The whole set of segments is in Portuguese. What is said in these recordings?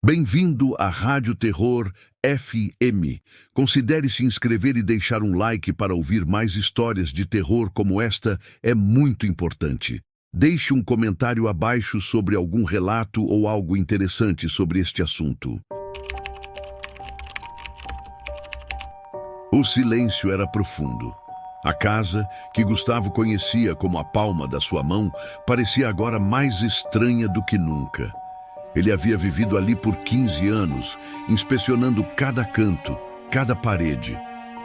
Bem-vindo à Rádio Terror FM. Considere se inscrever e deixar um like para ouvir mais histórias de terror como esta, é muito importante. Deixe um comentário abaixo sobre algum relato ou algo interessante sobre este assunto. O silêncio era profundo. A casa, que Gustavo conhecia como a palma da sua mão, parecia agora mais estranha do que nunca. Ele havia vivido ali por 15 anos, inspecionando cada canto, cada parede.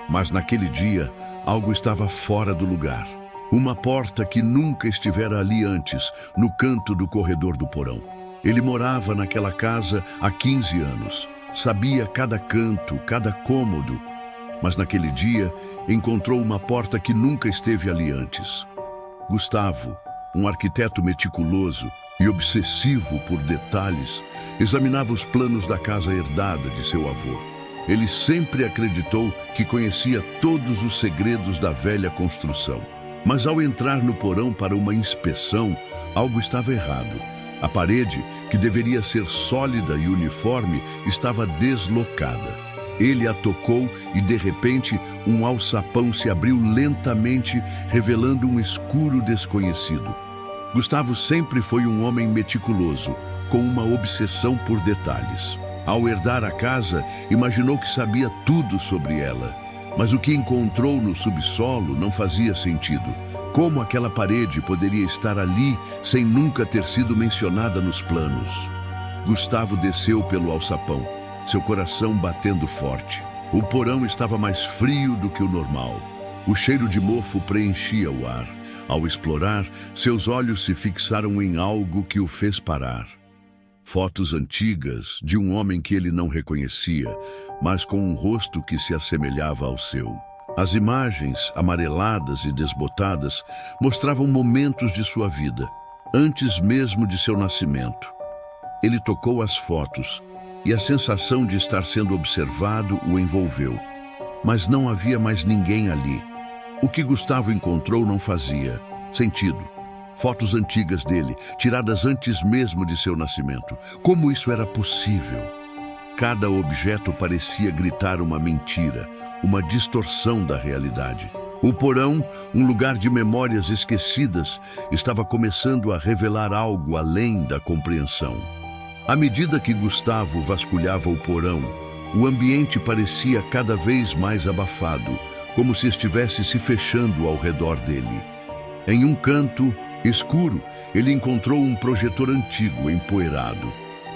Mas naquele dia, algo estava fora do lugar. Uma porta que nunca estivera ali antes, no canto do corredor do porão. Ele morava naquela casa há 15 anos. Sabia cada canto, cada cômodo. Mas naquele dia, encontrou uma porta que nunca esteve ali antes. Gustavo, um arquiteto meticuloso e obsessivo por detalhes, examinava os planos da casa herdada de seu avô. Ele sempre acreditou que conhecia todos os segredos da velha construção. Mas ao entrar no porão para uma inspeção, algo estava errado. A parede, que deveria ser sólida e uniforme, estava deslocada. Ele a tocou e, de repente, um alçapão se abriu lentamente, revelando um escuro desconhecido. Gustavo sempre foi um homem meticuloso, com uma obsessão por detalhes. Ao herdar a casa, imaginou que sabia tudo sobre ela. Mas o que encontrou no subsolo não fazia sentido. Como aquela parede poderia estar ali sem nunca ter sido mencionada nos planos? Gustavo desceu pelo alçapão, seu coração batendo forte. O porão estava mais frio do que o normal. O cheiro de mofo preenchia o ar. Ao explorar, seus olhos se fixaram em algo que o fez parar. Fotos antigas de um homem que ele não reconhecia, mas com um rosto que se assemelhava ao seu. As imagens, amareladas e desbotadas, mostravam momentos de sua vida, antes mesmo de seu nascimento. Ele tocou as fotos e a sensação de estar sendo observado o envolveu. Mas não havia mais ninguém ali. O que Gustavo encontrou não fazia sentido. Fotos antigas dele, tiradas antes mesmo de seu nascimento. Como isso era possível? Cada objeto parecia gritar uma mentira, uma distorção da realidade. O porão, um lugar de memórias esquecidas, estava começando a revelar algo além da compreensão. À medida que Gustavo vasculhava o porão, o ambiente parecia cada vez mais abafado, como se estivesse se fechando ao redor dele. Em um canto, escuro, ele encontrou um projetor antigo, empoeirado.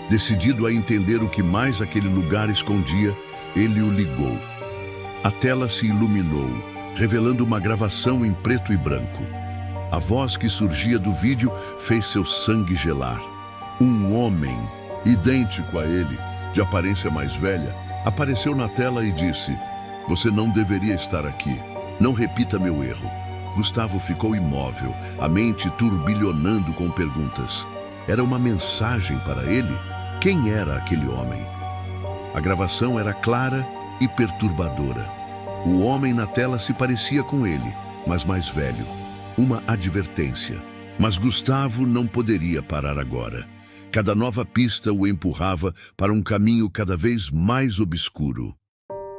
Decidido a entender o que mais aquele lugar escondia, ele o ligou. A tela se iluminou, revelando uma gravação em preto e branco. A voz que surgia do vídeo fez seu sangue gelar. Um homem, idêntico a ele, de aparência mais velha, apareceu na tela e disse: "Você não deveria estar aqui. Não repita meu erro." Gustavo ficou imóvel, a mente turbilhonando com perguntas. Era uma mensagem para ele? Quem era aquele homem? A gravação era clara e perturbadora. O homem na tela se parecia com ele, mas mais velho. Uma advertência. Mas Gustavo não poderia parar agora. Cada nova pista o empurrava para um caminho cada vez mais obscuro.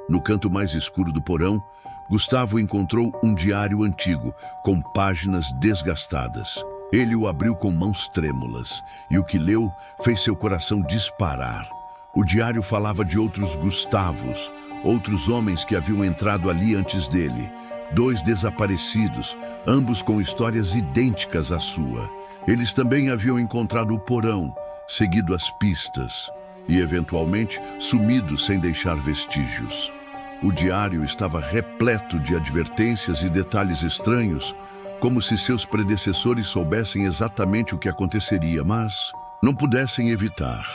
No canto mais escuro do porão, Gustavo encontrou um diário antigo, com páginas desgastadas. Ele o abriu com mãos trêmulas, e o que leu fez seu coração disparar. O diário falava de outros Gustavos, outros homens que haviam entrado ali antes dele. 2 desaparecidos, ambos com histórias idênticas à sua. Eles também haviam encontrado o porão, seguido as pistas, e eventualmente sumido sem deixar vestígios. O diário estava repleto de advertências e detalhes estranhos, como se seus predecessores soubessem exatamente o que aconteceria, mas não pudessem evitar.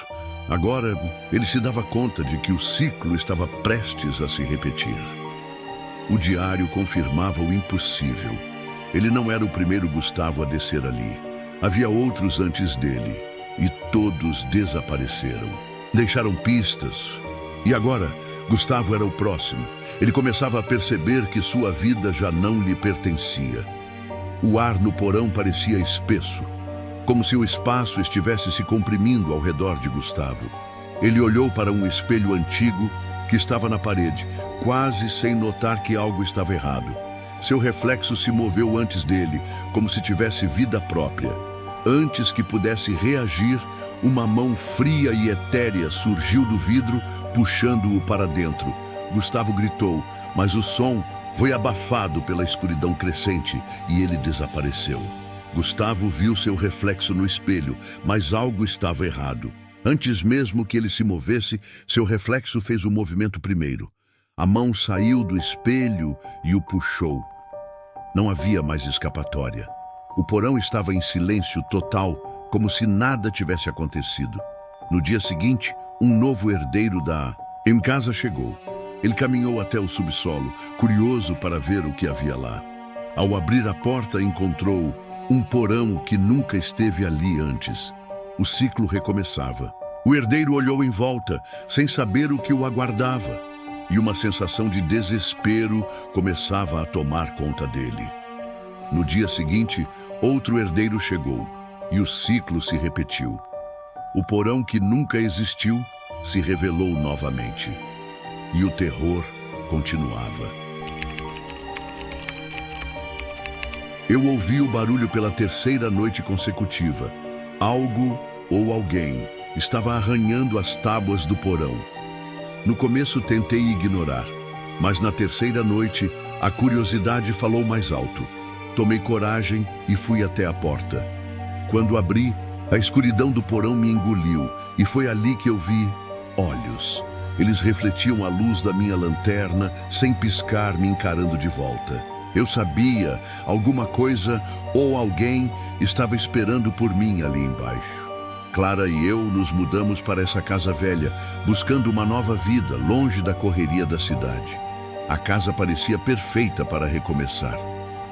Agora, ele se dava conta de que o ciclo estava prestes a se repetir. O diário confirmava o impossível. Ele não era o primeiro Gustavo a descer ali. Havia outros antes dele, e todos desapareceram. Deixaram pistas. E agora, Gustavo era o próximo. Ele começava a perceber que sua vida já não lhe pertencia. O ar no porão parecia espesso, como se o espaço estivesse se comprimindo ao redor de Gustavo. Ele olhou para um espelho antigo que estava na parede, quase sem notar que algo estava errado. Seu reflexo se moveu antes dele, como se tivesse vida própria. Antes que pudesse reagir, uma mão fria e etérea surgiu do vidro, puxando-o para dentro. Gustavo gritou, mas o som foi abafado pela escuridão crescente e ele desapareceu. Gustavo viu seu reflexo no espelho, mas algo estava errado. Antes mesmo que ele se movesse, seu reflexo fez o movimento primeiro. A mão saiu do espelho e o puxou. Não havia mais escapatória. O porão estava em silêncio total, como se nada tivesse acontecido. No dia seguinte, um novo herdeiro da casa chegou. Ele caminhou até o subsolo, curioso para ver o que havia lá. Ao abrir a porta, encontrou um porão que nunca esteve ali antes. O ciclo recomeçava. O herdeiro olhou em volta, sem saber o que o aguardava, e uma sensação de desespero começava a tomar conta dele. No dia seguinte, outro herdeiro chegou, e o ciclo se repetiu. O porão que nunca existiu se revelou novamente, e o terror continuava. Eu ouvi o barulho pela terceira noite consecutiva. Algo ou alguém estava arranhando as tábuas do porão. No começo tentei ignorar, mas na terceira noite a curiosidade falou mais alto. Tomei coragem e fui até a porta. Quando abri, a escuridão do porão me engoliu e foi ali que eu vi olhos. Eles refletiam a luz da minha lanterna, sem piscar, me encarando de volta. Eu sabia, alguma coisa ou alguém estava esperando por mim ali embaixo. Clara e eu nos mudamos para essa casa velha, buscando uma nova vida, longe da correria da cidade. A casa parecia perfeita para recomeçar.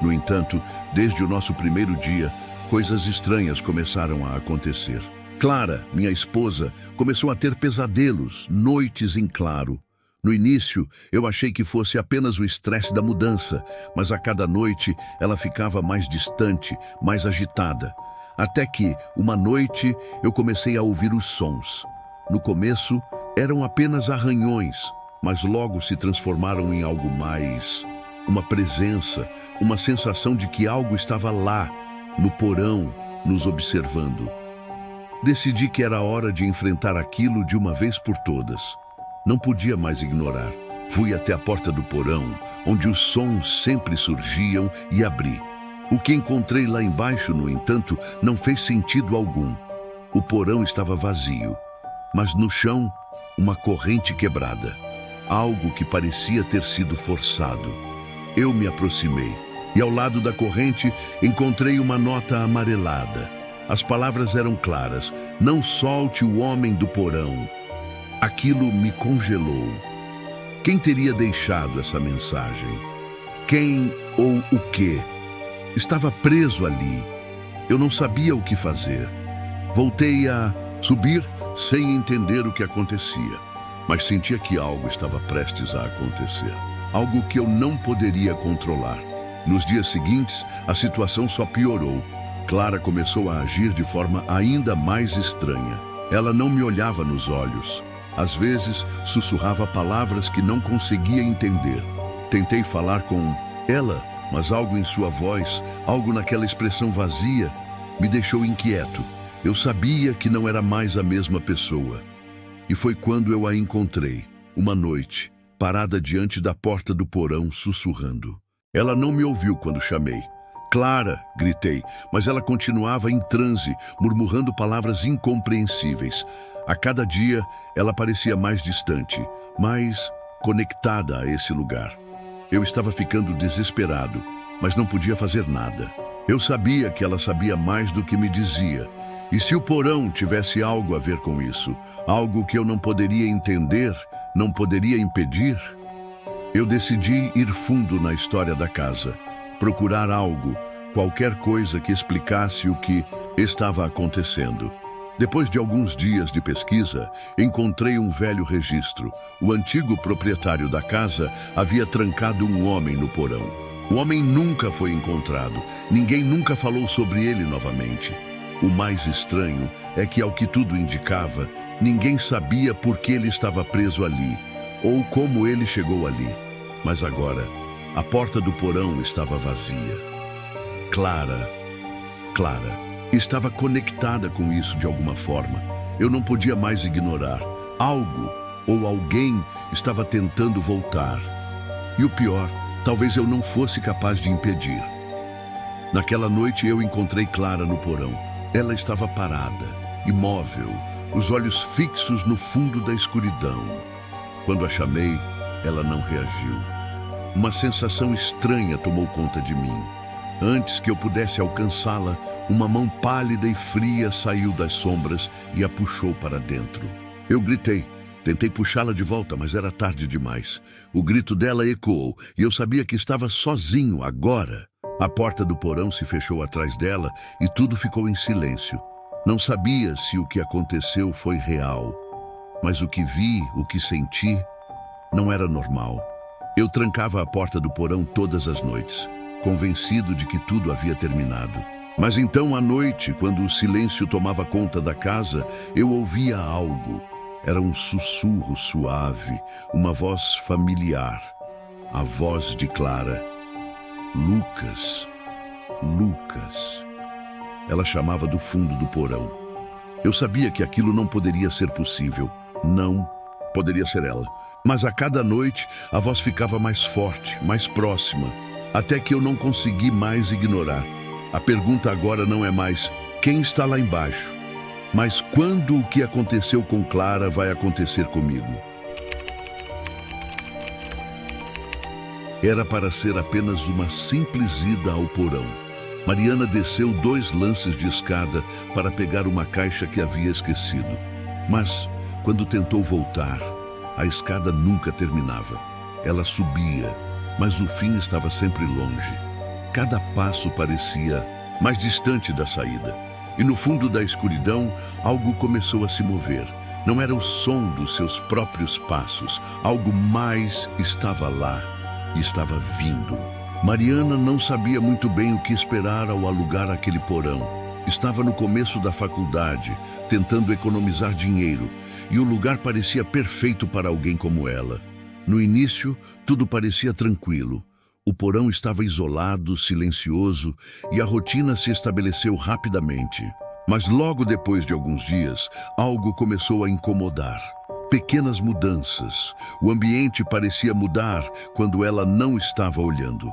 No entanto, desde o nosso primeiro dia, coisas estranhas começaram a acontecer. Clara, minha esposa, começou a ter pesadelos, noites em claro. No início, eu achei que fosse apenas o estresse da mudança, mas a cada noite ela ficava mais distante, mais agitada. Até que, uma noite, eu comecei a ouvir os sons. No começo, eram apenas arranhões, mas logo se transformaram em algo mais. Uma presença, uma sensação de que algo estava lá, no porão, nos observando. Decidi que era hora de enfrentar aquilo de uma vez por todas. Não podia mais ignorar. Fui até a porta do porão, onde os sons sempre surgiam, e abri. O que encontrei lá embaixo, no entanto, não fez sentido algum. O porão estava vazio, mas no chão, uma corrente quebrada. Algo que parecia ter sido forçado. Eu me aproximei, e ao lado da corrente encontrei uma nota amarelada. As palavras eram claras: não solte o homem do porão. Aquilo me congelou. Quem teria deixado essa mensagem? Quem ou o quê? Estava preso ali. Eu não sabia o que fazer. Voltei a subir sem entender o que acontecia, mas sentia que algo estava prestes a acontecer. Algo que eu não poderia controlar. Nos dias seguintes, a situação só piorou. Clara começou a agir de forma ainda mais estranha. Ela não me olhava nos olhos. Às vezes, sussurrava palavras que não conseguia entender. Tentei falar com ela, mas algo em sua voz, algo naquela expressão vazia, me deixou inquieto. Eu sabia que não era mais a mesma pessoa. E foi quando eu a encontrei, uma noite, parada diante da porta do porão, sussurrando. Ela não me ouviu quando chamei. Clara, gritei, mas ela continuava em transe, murmurando palavras incompreensíveis. A cada dia, ela parecia mais distante, mais conectada a esse lugar. Eu estava ficando desesperado, mas não podia fazer nada. Eu sabia que ela sabia mais do que me dizia. E se o porão tivesse algo a ver com isso, algo que eu não poderia entender, não poderia impedir? Eu decidi ir fundo na história da casa, procurar algo, qualquer coisa que explicasse o que estava acontecendo. Depois de alguns dias de pesquisa, encontrei um velho registro. O antigo proprietário da casa havia trancado um homem no porão. O homem nunca foi encontrado. Ninguém nunca falou sobre ele novamente. O mais estranho é que, ao que tudo indicava, Ninguém sabia por que ele estava preso ali, ou como ele chegou ali. Mas agora, a porta do porão estava vazia. Clara estava conectada com isso de alguma forma. Eu não podia mais ignorar. Algo ou alguém estava tentando voltar. E o pior, talvez eu não fosse capaz de impedir. Naquela noite eu encontrei Clara no porão. Ela estava parada, imóvel, os olhos fixos no fundo da escuridão. Quando a chamei, ela não reagiu. Uma sensação estranha tomou conta de mim. Antes que eu pudesse alcançá-la, uma mão pálida e fria saiu das sombras e a puxou para dentro. Eu gritei. Tentei puxá-la de volta, mas era tarde demais. O grito dela ecoou e eu sabia que estava sozinho agora. A porta do porão se fechou atrás dela e tudo ficou em silêncio. Não sabia se o que aconteceu foi real, mas o que vi, o que senti, não era normal. Eu trancava a porta do porão todas as noites, convencido de que tudo havia terminado. Mas então, à noite, quando o silêncio tomava conta da casa, eu ouvia algo. Era um sussurro suave, uma voz familiar. A voz de Clara. Lucas. Ela chamava do fundo do porão. Eu sabia que aquilo não poderia ser possível. Não poderia ser ela. Mas a cada noite, a voz ficava mais forte, mais próxima, até que eu não consegui mais ignorar. A pergunta agora não é mais quem está lá embaixo, mas quando o que aconteceu com Clara vai acontecer comigo. Era para ser apenas uma simples ida ao porão. Mariana desceu 2 lances de escada para pegar uma caixa que havia esquecido. Mas, quando tentou voltar, a escada nunca terminava. Ela subia, mas o fim estava sempre longe. Cada passo parecia mais distante da saída. E no fundo da escuridão, algo começou a se mover. Não era o som dos seus próprios passos. Algo mais estava lá e estava vindo. Mariana não sabia muito bem o que esperar ao alugar aquele porão. Estava no começo da faculdade, tentando economizar dinheiro, e o lugar parecia perfeito para alguém como ela. No início, tudo parecia tranquilo. O porão estava isolado, silencioso, e a rotina se estabeleceu rapidamente. Mas logo depois de alguns dias, algo começou a incomodar. Pequenas mudanças. O ambiente parecia mudar quando ela não estava olhando.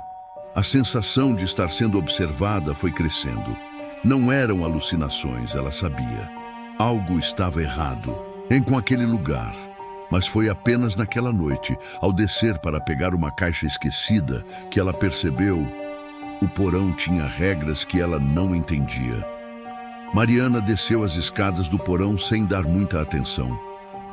A sensação de estar sendo observada foi crescendo. Não eram alucinações, ela sabia. Algo estava errado com aquele lugar. Mas foi apenas naquela noite, ao descer para pegar uma caixa esquecida, que ela percebeu o porão tinha regras que ela não entendia. Mariana desceu as escadas do porão sem dar muita atenção.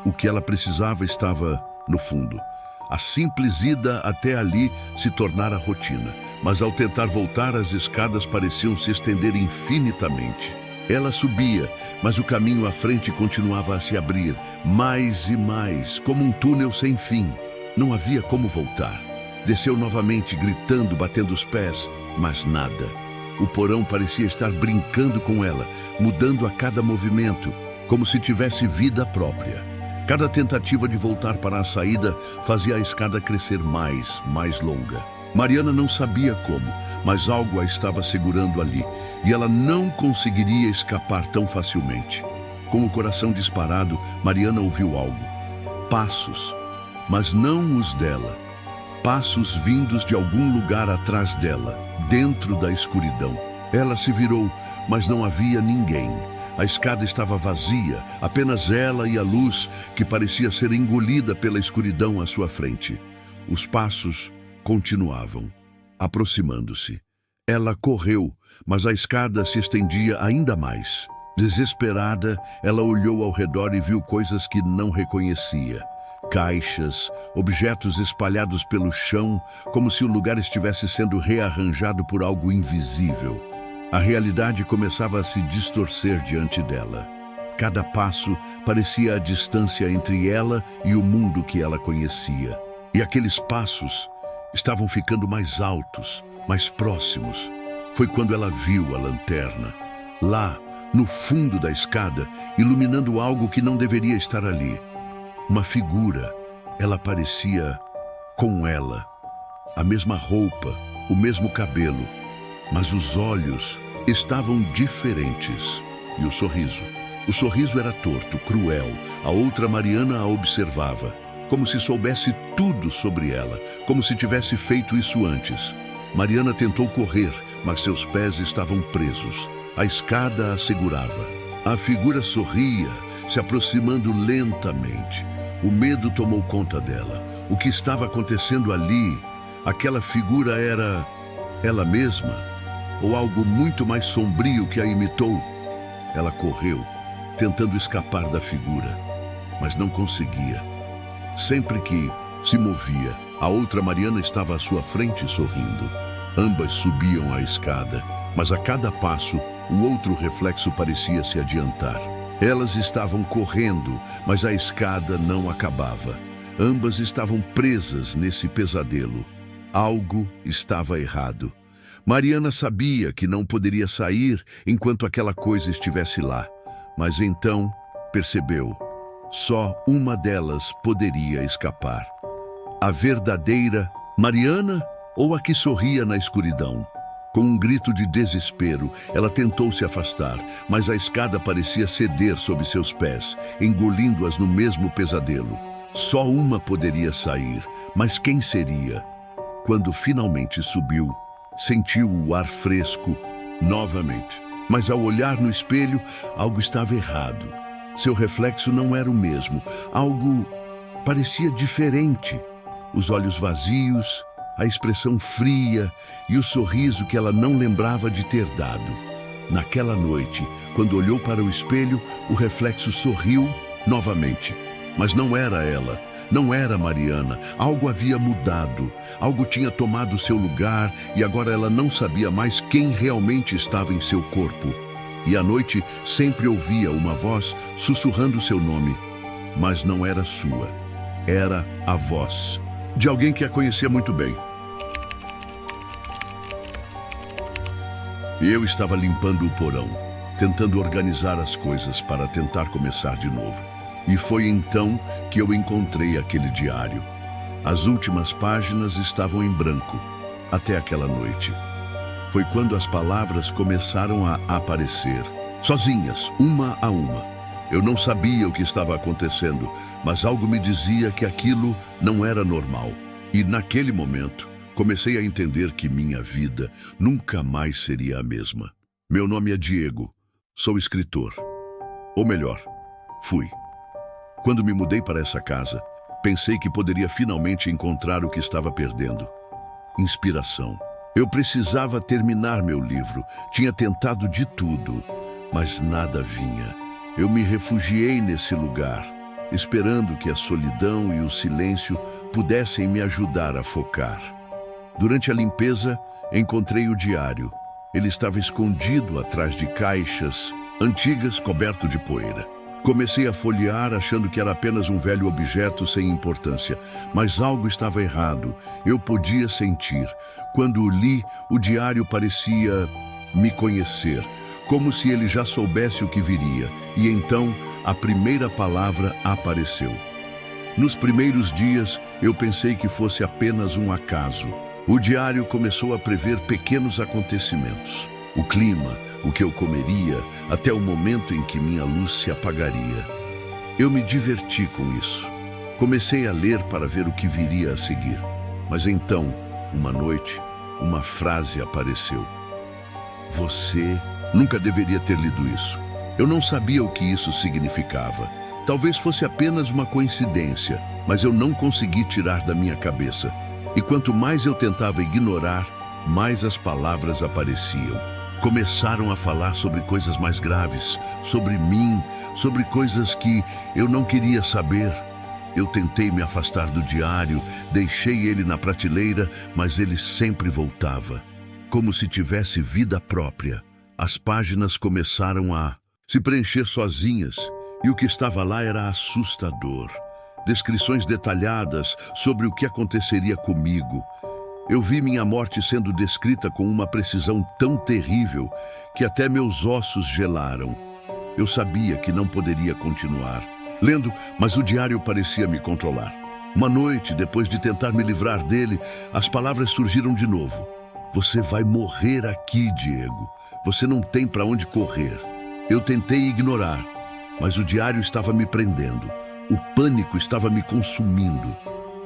O que ela precisava estava no fundo. A simples ida até ali se tornara rotina, mas ao tentar voltar, as escadas pareciam se estender infinitamente. Ela subia, mas o caminho à frente continuava a se abrir, mais e mais, como um túnel sem fim. Não havia como voltar. Desceu novamente, gritando, batendo os pés, mas nada. O porão parecia estar brincando com ela, mudando a cada movimento, como se tivesse vida própria. Cada tentativa de voltar para a saída fazia a escada crescer mais longa. Mariana não sabia como, mas algo a estava segurando ali, e ela não conseguiria escapar tão facilmente. Com o coração disparado, Mariana ouviu algo. Passos, mas não os dela. Passos vindos de algum lugar atrás dela, dentro da escuridão. Ela se virou, mas não havia ninguém. A escada estava vazia, apenas ela e a luz que parecia ser engolida pela escuridão à sua frente. Os passos continuavam, aproximando-se. Ela correu, mas a escada se estendia ainda mais. Desesperada, ela olhou ao redor e viu coisas que não reconhecia. Caixas, objetos espalhados pelo chão, como se o lugar estivesse sendo rearranjado por algo invisível. A realidade começava a se distorcer diante dela. Cada passo parecia a distância entre ela e o mundo que ela conhecia. E aqueles passos estavam ficando mais altos, mais próximos. Foi quando ela viu a lanterna. Lá, no fundo da escada, iluminando algo que não deveria estar ali. Uma figura. Ela parecia com ela. A mesma roupa, o mesmo cabelo, mas os olhos estavam diferentes. E o sorriso? O sorriso era torto, cruel. A outra Mariana a observava, como se soubesse tudo sobre ela, como se tivesse feito isso antes. Mariana tentou correr, mas seus pés estavam presos. A escada a segurava. A figura sorria, se aproximando lentamente. O medo tomou conta dela. O que estava acontecendo ali? Aquela figura era ela mesma? Ou algo muito mais sombrio que a imitou? Ela correu, tentando escapar da figura, mas não conseguia. Sempre que se movia, a outra Mariana estava à sua frente sorrindo. Ambas subiam a escada, mas a cada passo, o outro reflexo parecia se adiantar. Elas estavam correndo, mas a escada não acabava. Ambas estavam presas nesse pesadelo. Algo estava errado. Mariana sabia que não poderia sair enquanto aquela coisa estivesse lá. Mas então percebeu. Só uma delas poderia escapar. A verdadeira Mariana ou a que sorria na escuridão? Com um grito de desespero, ela tentou se afastar, mas a escada parecia ceder sob seus pés, engolindo-as no mesmo pesadelo. Só uma poderia sair, mas quem seria? Quando finalmente subiu, sentiu o ar fresco novamente. Mas ao olhar no espelho, algo estava errado. Seu reflexo não era o mesmo. Algo parecia diferente. Os olhos vazios, a expressão fria e o sorriso que ela não lembrava de ter dado. Naquela noite, quando olhou para o espelho, o reflexo sorriu novamente. Mas não era ela, não era Mariana. Algo havia mudado, algo tinha tomado seu lugar e agora ela não sabia mais quem realmente estava em seu corpo. E à noite sempre ouvia uma voz sussurrando seu nome, mas não era sua. Era a voz de alguém que a conhecia muito bem. E eu estava limpando o porão, tentando organizar as coisas para tentar começar de novo. E foi então que eu encontrei aquele diário. As últimas páginas estavam em branco, até aquela noite. Foi quando as palavras começaram a aparecer, sozinhas, uma a uma. Eu não sabia o que estava acontecendo, mas algo me dizia que aquilo não era normal. E naquele momento, comecei a entender que minha vida nunca mais seria a mesma. Meu nome é Diego, sou escritor. Ou melhor, fui. Quando me mudei para essa casa, pensei que poderia finalmente encontrar o que estava perdendo. Inspiração. Eu precisava terminar meu livro. Tinha tentado de tudo, mas nada vinha. Eu me refugiei nesse lugar, esperando que a solidão e o silêncio pudessem me ajudar a focar. Durante a limpeza, encontrei o diário. Ele estava escondido atrás de caixas antigas, coberto de poeira. Comecei a folhear, achando que era apenas um velho objeto sem importância. Mas algo estava errado. Eu podia sentir. Quando o li, o diário parecia me conhecer, como se ele já soubesse o que viria. E então, a primeira palavra apareceu. Nos primeiros dias, eu pensei que fosse apenas um acaso. O diário começou a prever pequenos acontecimentos. O clima, o que eu comeria, até o momento em que minha luz se apagaria. Eu me diverti com isso. Comecei a ler para ver o que viria a seguir. Mas então, uma noite, uma frase apareceu. Você nunca deveria ter lido isso. Eu não sabia o que isso significava. Talvez fosse apenas uma coincidência, mas eu não consegui tirar da minha cabeça. E quanto mais eu tentava ignorar, mais as palavras apareciam. Começaram a falar sobre coisas mais graves, sobre mim, sobre coisas que eu não queria saber. Eu tentei me afastar do diário, deixei ele na prateleira, mas ele sempre voltava. Como se tivesse vida própria. As páginas começaram a se preencher sozinhas, e o que estava lá era assustador. Descrições detalhadas sobre o que aconteceria comigo. Eu vi minha morte sendo descrita com uma precisão tão terrível que até meus ossos gelaram. Eu sabia que não poderia continuar lendo, mas o diário parecia me controlar. Uma noite, depois de tentar me livrar dele, as palavras surgiram de novo. Você vai morrer aqui, Diego. Você não tem para onde correr. Eu tentei ignorar, mas o diário estava me prendendo. O pânico estava me consumindo.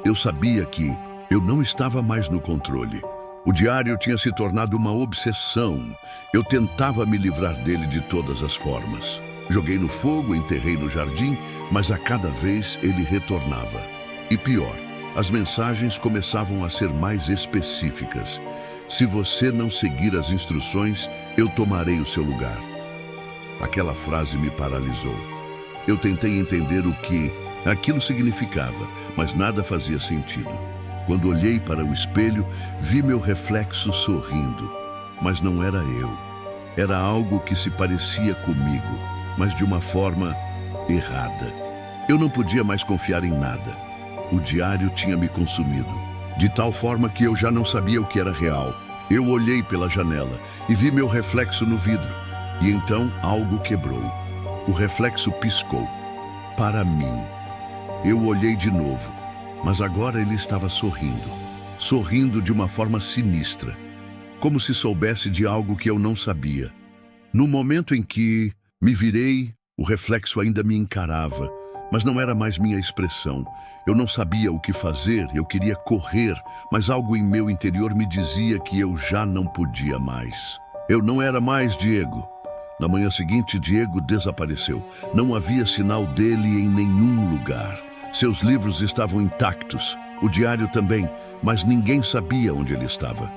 Eu sabia que eu não estava mais no controle. O diário tinha se tornado uma obsessão. Eu tentava me livrar dele de todas as formas. Joguei no fogo, enterrei no jardim, mas a cada vez ele retornava. E pior, as mensagens começavam a ser mais específicas. Se você não seguir as instruções, eu tomarei o seu lugar. Aquela frase me paralisou. Eu tentei entender o que aquilo significava, mas nada fazia sentido. Quando olhei para o espelho, vi meu reflexo sorrindo. Mas não era eu. Era algo que se parecia comigo, mas de uma forma errada. Eu não podia mais confiar em nada. O diário tinha me consumido, de tal forma que eu já não sabia o que era real. Eu olhei pela janela e vi meu reflexo no vidro. E então algo quebrou. O reflexo piscou. Para mim. Eu olhei de novo, mas agora ele estava sorrindo. Sorrindo de uma forma sinistra, como se soubesse de algo que eu não sabia. No momento em que me virei, o reflexo ainda me encarava, mas não era mais minha expressão. Eu não sabia o que fazer, eu queria correr, mas algo em meu interior me dizia que eu já não podia mais. Eu não era mais Diego. Na manhã seguinte, Diego desapareceu. Não havia sinal dele em nenhum lugar. Seus livros estavam intactos, o diário também, mas ninguém sabia onde ele estava.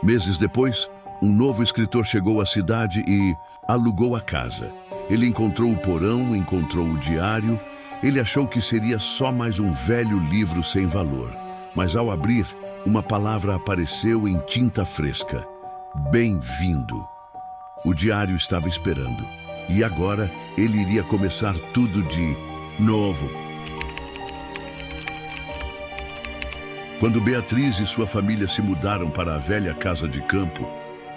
Meses depois, um novo escritor chegou à cidade e alugou a casa. Ele encontrou o porão, encontrou o diário. Ele achou que seria só mais um velho livro sem valor. Mas ao abrir, uma palavra apareceu em tinta fresca. Bem-vindo. O diário estava esperando. E agora ele iria começar tudo de novo. Quando Beatriz e sua família se mudaram para a velha casa de campo,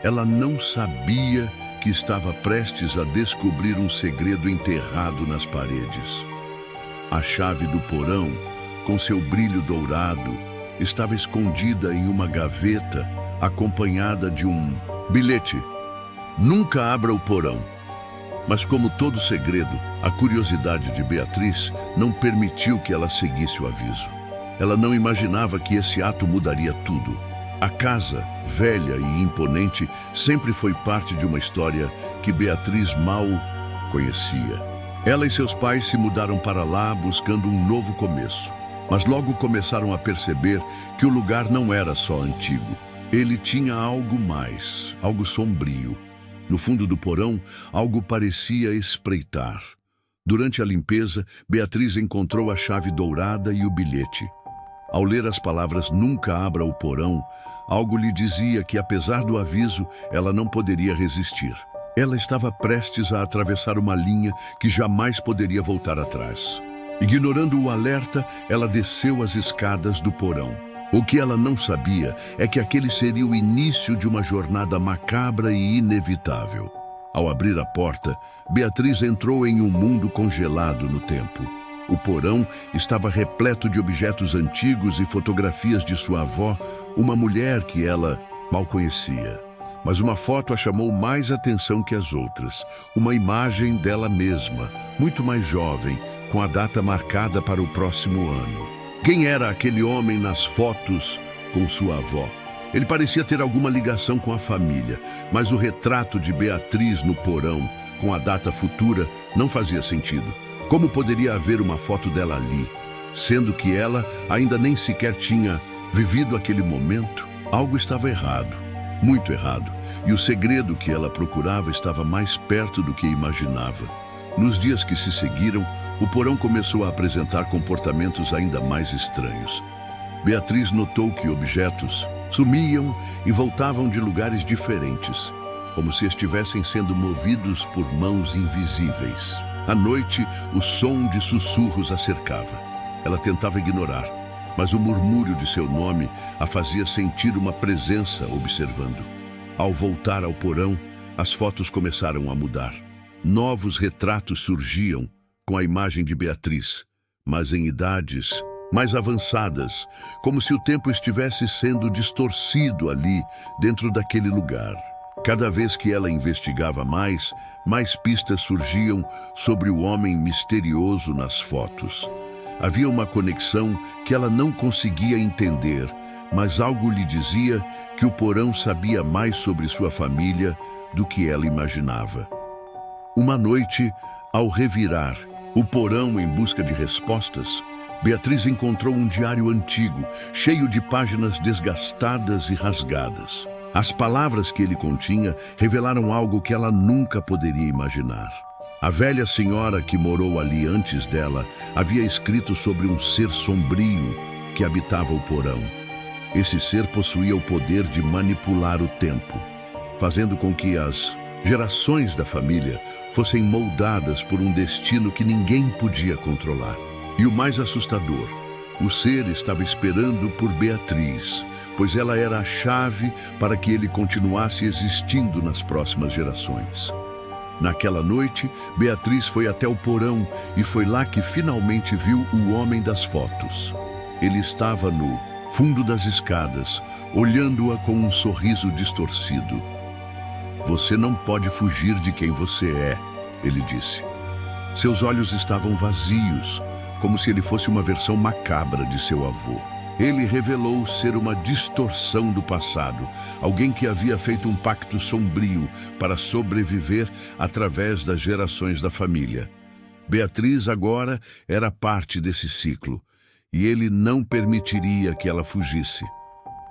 ela não sabia que estava prestes a descobrir um segredo enterrado nas paredes. A chave do porão, com seu brilho dourado, estava escondida em uma gaveta, acompanhada de um bilhete. Nunca abra o porão. Mas como todo segredo, a curiosidade de Beatriz não permitiu que ela seguisse o aviso. Ela não imaginava que esse ato mudaria tudo. A casa, velha e imponente, sempre foi parte de uma história que Beatriz mal conhecia. Ela e seus pais se mudaram para lá buscando um novo começo. Mas logo começaram a perceber que o lugar não era só antigo. Ele tinha algo mais, algo sombrio. No fundo do porão, algo parecia espreitar. Durante a limpeza, Beatriz encontrou a chave dourada e o bilhete. Ao ler as palavras "Nunca abra o porão", algo lhe dizia que, apesar do aviso, ela não poderia resistir. Ela estava prestes a atravessar uma linha que jamais poderia voltar atrás. Ignorando o alerta, ela desceu as escadas do porão. O que ela não sabia é que aquele seria o início de uma jornada macabra e inevitável. Ao abrir a porta, Beatriz entrou em um mundo congelado no tempo. O porão estava repleto de objetos antigos e fotografias de sua avó, uma mulher que ela mal conhecia. Mas uma foto a chamou mais atenção que as outras. Uma imagem dela mesma, muito mais jovem, com a data marcada para o próximo ano. Quem era aquele homem nas fotos com sua avó? Ele parecia ter alguma ligação com a família, mas o retrato de Beatriz no porão, com a data futura, não fazia sentido. Como poderia haver uma foto dela ali, sendo que ela ainda nem sequer tinha vivido aquele momento? Algo estava errado, muito errado, e o segredo que ela procurava estava mais perto do que imaginava. Nos dias que se seguiram, o porão começou a apresentar comportamentos ainda mais estranhos. Beatriz notou que objetos sumiam e voltavam de lugares diferentes, como se estivessem sendo movidos por mãos invisíveis. À noite, o som de sussurros a cercava. Ela tentava ignorar, mas o murmúrio de seu nome a fazia sentir uma presença observando. Ao voltar ao porão, as fotos começaram a mudar. Novos retratos surgiam com a imagem de Beatriz, mas em idades mais avançadas, como se o tempo estivesse sendo distorcido ali, dentro daquele lugar. Cada vez que ela investigava mais pistas surgiam sobre o homem misterioso nas fotos. Havia uma conexão que ela não conseguia entender, mas algo lhe dizia que o porão sabia mais sobre sua família do que ela imaginava. Uma noite, ao revirar o porão em busca de respostas, Beatriz encontrou um diário antigo, cheio de páginas desgastadas e rasgadas. As palavras que ele continha revelaram algo que ela nunca poderia imaginar. A velha senhora que morou ali antes dela havia escrito sobre um ser sombrio que habitava o porão. Esse ser possuía o poder de manipular o tempo, fazendo com que as gerações da família fossem moldadas por um destino que ninguém podia controlar. E o mais assustador, o ser estava esperando por Beatriz, pois ela era a chave para que ele continuasse existindo nas próximas gerações. Naquela noite, Beatriz foi até o porão e foi lá que finalmente viu o homem das fotos. Ele estava no fundo das escadas, olhando-a com um sorriso distorcido. "Você não pode fugir de quem você é", ele disse. Seus olhos estavam vazios, como se ele fosse uma versão macabra de seu avô. Ele revelou ser uma distorção do passado, alguém que havia feito um pacto sombrio para sobreviver através das gerações da família. Beatriz agora era parte desse ciclo, e ele não permitiria que ela fugisse.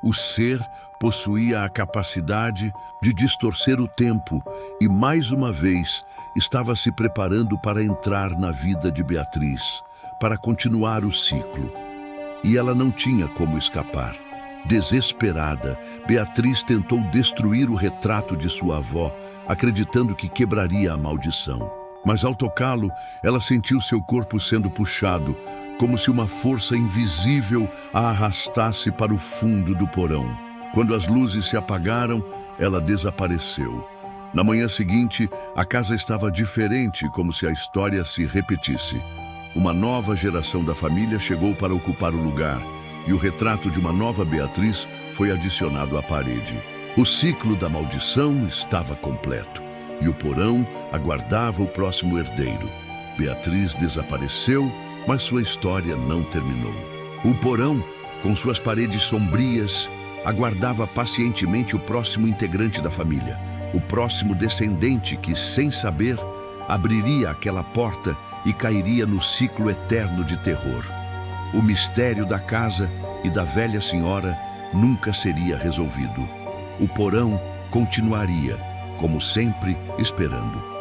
O ser possuía a capacidade de distorcer o tempo e, mais uma vez, estava se preparando para entrar na vida de Beatriz, para continuar o ciclo. E ela não tinha como escapar. Desesperada, Beatriz tentou destruir o retrato de sua avó, acreditando que quebraria a maldição. Mas ao tocá-lo, ela sentiu seu corpo sendo puxado, como se uma força invisível a arrastasse para o fundo do porão. Quando as luzes se apagaram, ela desapareceu. Na manhã seguinte, a casa estava diferente, como se a história se repetisse. Uma nova geração da família chegou para ocupar o lugar, e o retrato de uma nova Beatriz foi adicionado à parede. O ciclo da maldição estava completo, e o porão aguardava o próximo herdeiro. Beatriz desapareceu, mas sua história não terminou. O porão, com suas paredes sombrias, aguardava pacientemente o próximo integrante da família, o próximo descendente que, sem saber, abriria aquela porta e cairia no ciclo eterno de terror. O mistério da casa e da velha senhora nunca seria resolvido. O porão continuaria, como sempre, esperando.